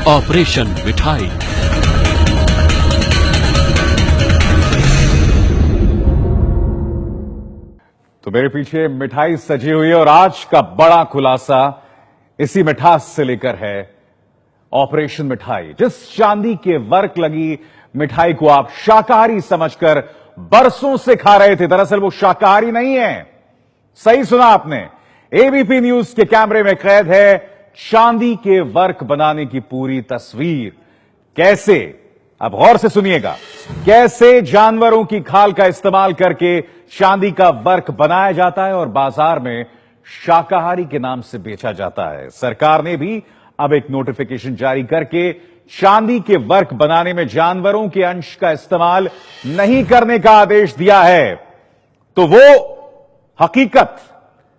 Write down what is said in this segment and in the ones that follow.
Operation मिठाई। तो मेरे पीछे मिठाई सजी हुई है और आज का बड़ा खुलासा इसी मिठास से लेकर है। ऑपरेशन मिठाई, जिस चांदी के वर्क लगी मिठाई को आप शाकाहारी समझकर बरसों से खा रहे थे, दरअसल वो शाकाहारी नहीं है। सही सुना आपने, एबीपी न्यूज के कैमरे में कैद है चांदी के वर्क बनाने की पूरी तस्वीर। कैसे, अब गौर से सुनिएगा, कैसे जानवरों की खाल का इस्तेमाल करके चांदी का वर्क बनाया जाता है और बाजार में शाकाहारी के नाम से बेचा जाता है। सरकार ने भी अब एक नोटिफिकेशन जारी करके चांदी के वर्क बनाने में जानवरों के अंश का इस्तेमाल नहीं करने का आदेश दिया है। तो वो हकीकत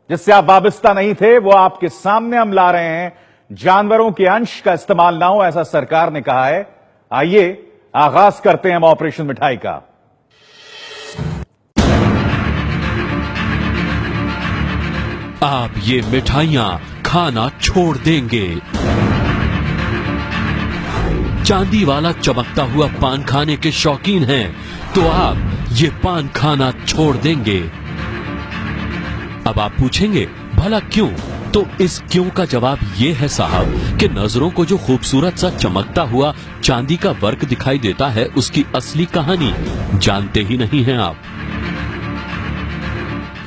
जिससे आप वाबस्ता नहीं थे, वो आपके सामने हम ला रहे हैं। जानवरों के अंश का इस्तेमाल ना हो, ऐसा सरकार ने कहा है। आइए आगाज करते हैं हम ऑपरेशन मिठाई का। आप ये मिठाइयां खाना छोड़ देंगे। चांदी वाला चमकता हुआ पान खाने के शौकीन हैं, तो आप ये पान खाना छोड़ देंगे। अब आप पूछेंगे भला क्यों? तो इस क्यों का जवाब ये है साहब कि नजरों को जो खूबसूरत सा चमकता हुआ चांदी का वर्क दिखाई देता है, उसकी असली कहानी जानते ही नहीं हैं आप।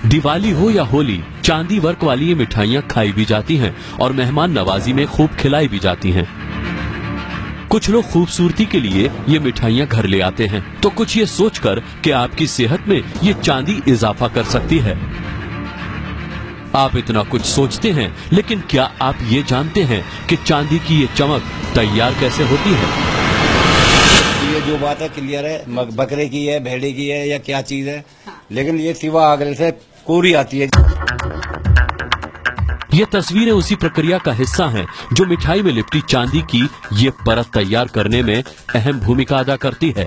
दिवाली हो या होली, चांदी वर्क वाली ये मिठाइयां खाई भी जाती हैं और मेहमान नवाजी में खूब खिलाई भी जाती हैं। कुछ लोग खूबसूरती के लिए ये मिठाइयां घर ले आते हैं, तो कुछ ये सोचकर कि आपकी सेहत में ये चांदी इजाफा कर सकती है। आप इतना कुछ सोचते हैं, लेकिन क्या आप ये जानते हैं कि चांदी की ये चमक तैयार कैसे होती है? ये जो बात है क्लियर है, बकरे की है, भेड़े की है या क्या चीज है, लेकिन ये सिवा आगरे से कोरी आती है। ये तस्वीरें उसी प्रक्रिया का हिस्सा हैं जो मिठाई में लिपटी चांदी की ये परत तैयार करने में अहम भूमिका अदा करती है।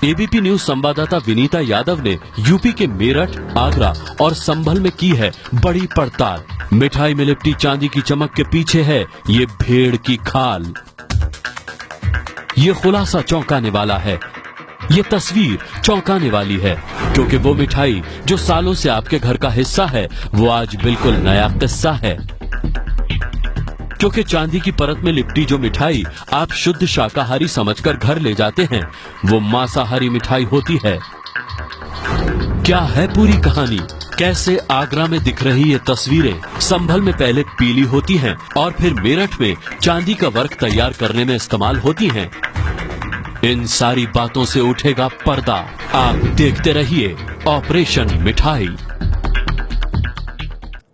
एबीपी न्यूज संवाददाता विनीता यादव ने यूपी के मेरठ, आगरा और संभल में की है बड़ी पड़ताल। मिठाई में लिपटी चांदी की चमक के पीछे है ये भेड़ की खाल। ये खुलासा चौंकाने वाला है, ये तस्वीर चौंकाने वाली है, क्योंकि वो मिठाई जो सालों से आपके घर का हिस्सा है, वो आज बिल्कुल नया किस्सा है। क्योंकि चांदी की परत में लिपटी जो मिठाई आप शुद्ध शाकाहारी समझकर घर ले जाते हैं, वो मांसाहारी मिठाई होती है। क्या है पूरी कहानी? कैसे आगरा में दिख रही ये तस्वीरें संभल में पहले पीली होती हैं और फिर मेरठ में चांदी का वर्क तैयार करने में इस्तेमाल होती हैं? इन सारी बातों से उठेगा पर्दा। आप देखते रहिए ऑपरेशन मिठाई।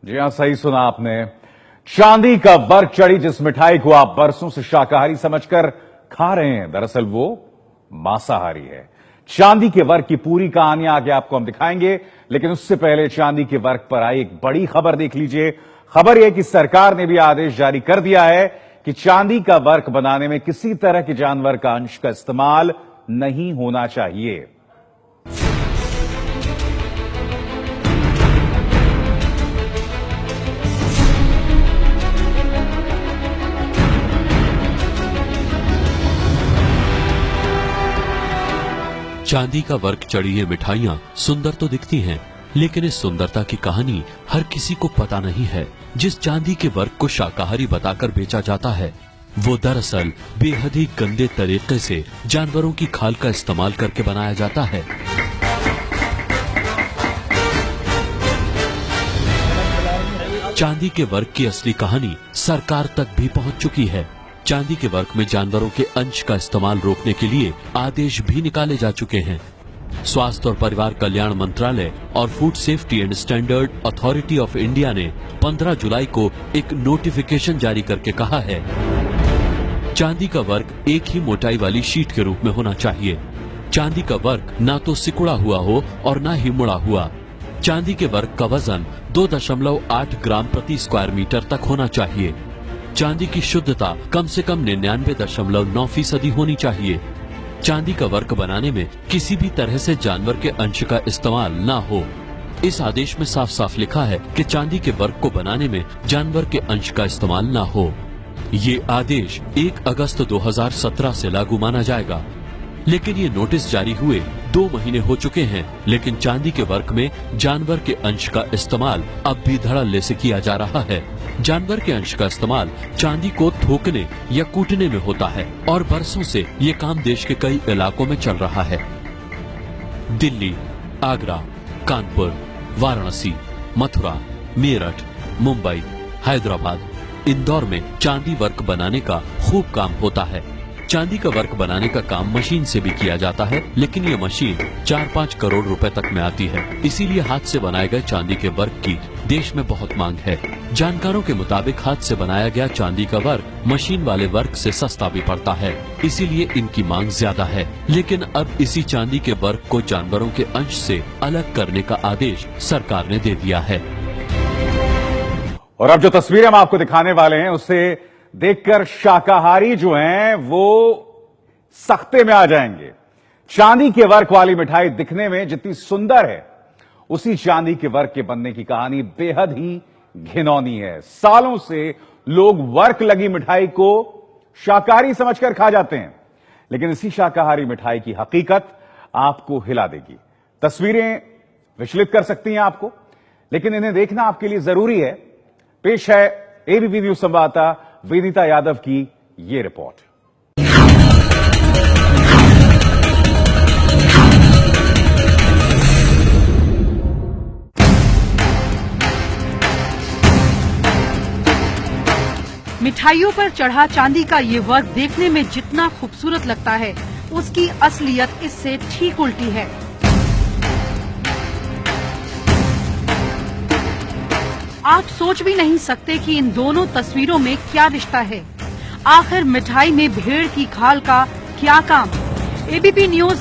जी हां, सही सुना आपने। चांदी का वर्क चढ़ी जिस मिठाई को आप बरसों से शाकाहारी समझकर खा रहे हैं, दरअसल वो मांसाहारी है। चांदी के वर्क की पूरी कहानी आगे आपको हम दिखाएंगे, लेकिन उससे पहले चांदी के वर्क पर आई एक बड़ी खबर देख लीजिए। खबर यह कि सरकार ने भी आदेश जारी कर दिया है कि चांदी का वर्क बनाने में किसी तरह के जानवर का अंश का इस्तेमाल नहीं होना चाहिए। चांदी का वर्क चढ़ी ये मिठाइयां सुंदर तो दिखती हैं, लेकिन इस सुंदरता की कहानी हर किसी को पता नहीं है। जिस चांदी के वर्क को शाकाहारी बताकर बेचा जाता है, वो दरअसल बेहद ही गंदे तरीके से जानवरों की खाल का इस्तेमाल करके बनाया जाता है। चांदी के वर्क की असली कहानी सरकार तक भी पहुंच चुकी है। चांदी के वर्क में जानवरों के अंश का इस्तेमाल रोकने के लिए आदेश भी निकाले जा चुके हैं। स्वास्थ्य और परिवार कल्याण मंत्रालय और food safety and standard authority of India ने 15 जुलाई को एक नोटिफिकेशन जारी करके कहा है, चांदी का वर्क एक ही मोटाई वाली शीट के रूप में होना चाहिए। चांदी का वर्क ना तो सिकुड़ा हुआ हो और ना ही मुड़ा हुआ। चांदी के वर्क का वजन 2.8 ग्राम प्रति स्क्वायर मीटर तक होना चाहिए। चांदी की शुद्धता कम से कम 99.9% होनी चाहिए। चांदी का वर्क बनाने में किसी भी तरह से जानवर के अंश का इस्तेमाल ना हो। इस आदेश में साफ साफ लिखा है कि चांदी के वर्क को बनाने में जानवर के अंश का इस्तेमाल ना हो। ये आदेश 1 अगस्त 2017 से लागू माना जाएगा। लेकिन ये नोटिस जारी हुए 2 महीने हो चुके हैं, लेकिन चांदी के वर्क में जानवर के अंश का इस्तेमाल अब भी धड़ल्ले से किया जा रहा है। जानवर के अंश का इस्तेमाल चांदी को थोकने या कूटने में होता है और बरसों से ये काम देश के कई इलाकों में चल रहा है। दिल्ली, आगरा, कानपुर, वाराणसी, मथुरा, मेरठ, मुंबई, हैदराबाद, इंदौर में चांदी वर्क बनाने का खूब काम होता है। चांदी का वर्क बनाने का काम मशीन से भी किया जाता है, लेकिन ये मशीन 4-5 करोड़ रुपए तक में आती है। इसीलिए हाथ से बनाए गए चांदी के वर्क की देश में बहुत मांग है। जानकारों के मुताबिक हाथ से बनाया गया चांदी का वर्क मशीन वाले वर्क से सस्ता भी पड़ता है, इसीलिए इनकी मांग ज्यादा है। लेकिन अब इसी चांदी के वर्क को जानवरों के अंश से अलग करने का आदेश सरकार ने दे दिया है। और अब जो तस्वीरें हम आपको दिखाने वाले हैं, उससे देखकर शाकाहारी जो हैं वो सख्ते में आ जाएंगे। चांदी के वर्क वाली मिठाई दिखने में जितनी सुंदर है, उसी चांदी के वर्क के बनने की कहानी बेहद ही घिनौनी है। सालों से लोग वर्क लगी मिठाई को शाकाहारी समझकर खा जाते हैं, लेकिन इसी शाकाहारी मिठाई की हकीकत आपको हिला देगी। तस्वीरें विचलित कर सकती हैं आपको, लेकिन इन्हें देखना आपके लिए जरूरी है। पेश है एबीपी न्यूज संवाददाता विनीता यादव की ये रिपोर्ट। मिठाइयों पर चढ़ा चांदी का ये वर्क देखने में जितना खूबसूरत लगता है, उसकी असलियत इससे ठीक उल्टी है। आप सोच भी नहीं सकते कि इन दोनों तस्वीरों में क्या रिश्ता है। आखिर मिठाई में भेड़ की खाल का क्या काम? ABP news